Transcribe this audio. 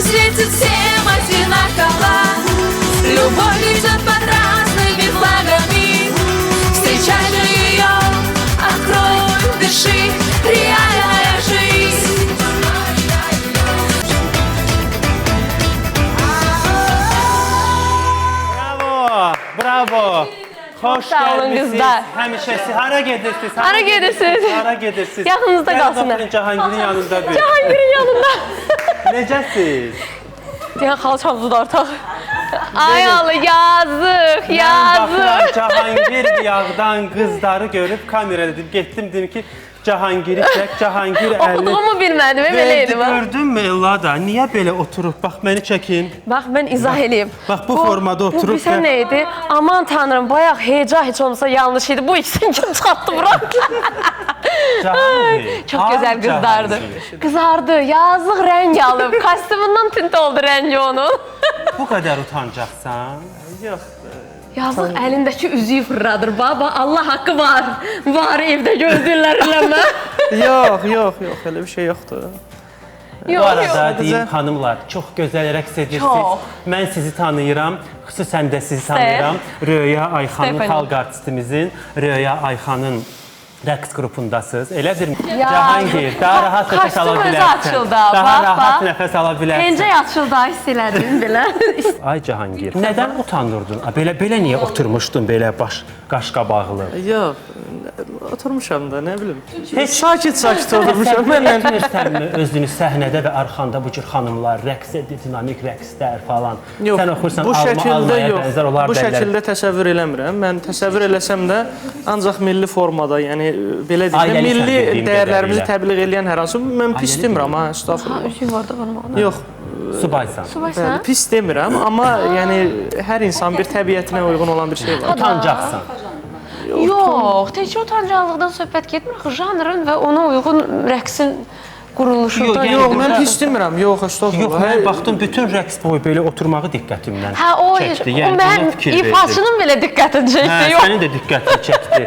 светит всем одинаково. Любовь идет под разными флагами. Встречай же ее, открой, дыши, реальная жизнь. Bravo, bravo. Hoş sağ olun geldiniz. kızlar. Həmişəsi. Hara gedirsiniz? Hara gedirsiniz? Hara gedirsiniz? Yanınızda Gəlin qalsınlar. oturun Cahangirin yanında bir. Cahangir'in yanında. Necəsiz? Diyen xalçamızı artıq. Ay Allah, yazıq, Mən yazıq. baxıram Cahangir yağdan qızları görüb kameraya dedim. Getdim dedim ki Cahangiri çək, Cahangir əlini. Okuduğumu bilmədim, Verdi, eləydim. Ha? gördünmü Ellada? Niyə belə oturub? Bax məni çəkin. Bax, mən izah eləyim. Bax bu formada oturub. Bu bizə nə idi? Aman tanrım, bayaq heyecan heç olmasa yanlış idi. Bu ikisini kim çıxartdı bura? Cahangir. Çok güzel kızlardı. Cahangir. Kızardı, yazıq rəng alıb. Kostyumundan tint oldu rəngi onun. Bu qədər utancaqsan? Yox. Yazıq əlindəki üzüyü fırladır. Baba, Allah haqqı var. Var evdə gözlürlər eləmə. Yox, elə bir şey yoxdur. Bu arada deyim xanımlar, çox gözəl rəqs edirsiniz. Çox. Mən sizi tanıyıram, xüsusən də sizi tanıyıram. Röya Ayxanın, Stefan. xalq artistimizin Röya Ayxanın rəqs qrupundasınız. Elədirmi? Ya, Cahangir, daha rahat nəfəs kostyum ala özü bilərsən. açıldı, Daha bax, rahat bax. nəfəs ala bilərsən. Pencək açıldı, hiss elədim belə. Ay Cahangir, nədən utanırdın? Belə niyə oturmuşdun belə qaş qabaqlı? Yox, oturmuşam da, nə bilim. Heç sakit oturmuşam mənlə. Sənsənmi özünü səhnədə və arxanda bu cür xanımlar, rəqs edir, dinamik rəqslər falan. Yox, Sən oxursan bu şəkildə almaya yox. bənzər onlar Bu şəkildə təsəvvür eləmirəm. Mən təsəvvür eləsəm də ancaq milli formada, yəni belə deyim, Ailəli milli sən bildiyim dəyərlərimizi qədərilə. təbliğ edən hər hansı mən pis demirəm ha, Ha, estağfurullah. üzüyü var da bana. Yox, Subaysan. bəli, Subaysan? pis demirəm, amma yəni hər insan bir təbiətinə uyğun olan bir şey var. Utancaqsan. Yox, təkcə utancaqlıqdan söhbət getmir. Axı janrın və ona uyğun rəqsin quruluşunda. Yəni Yox, mən burada- pis demirəm. Yox, Yox, estağfurullah. mən baxdım bütün rəqs boyu belə oturmağı diqqətimdən Hə, o çəkdi. o Yəni mən buna fikir verdim. ifaçının belə diqqətini Hə, çəkdi. Yox. sənin də diqqətini çəkdi.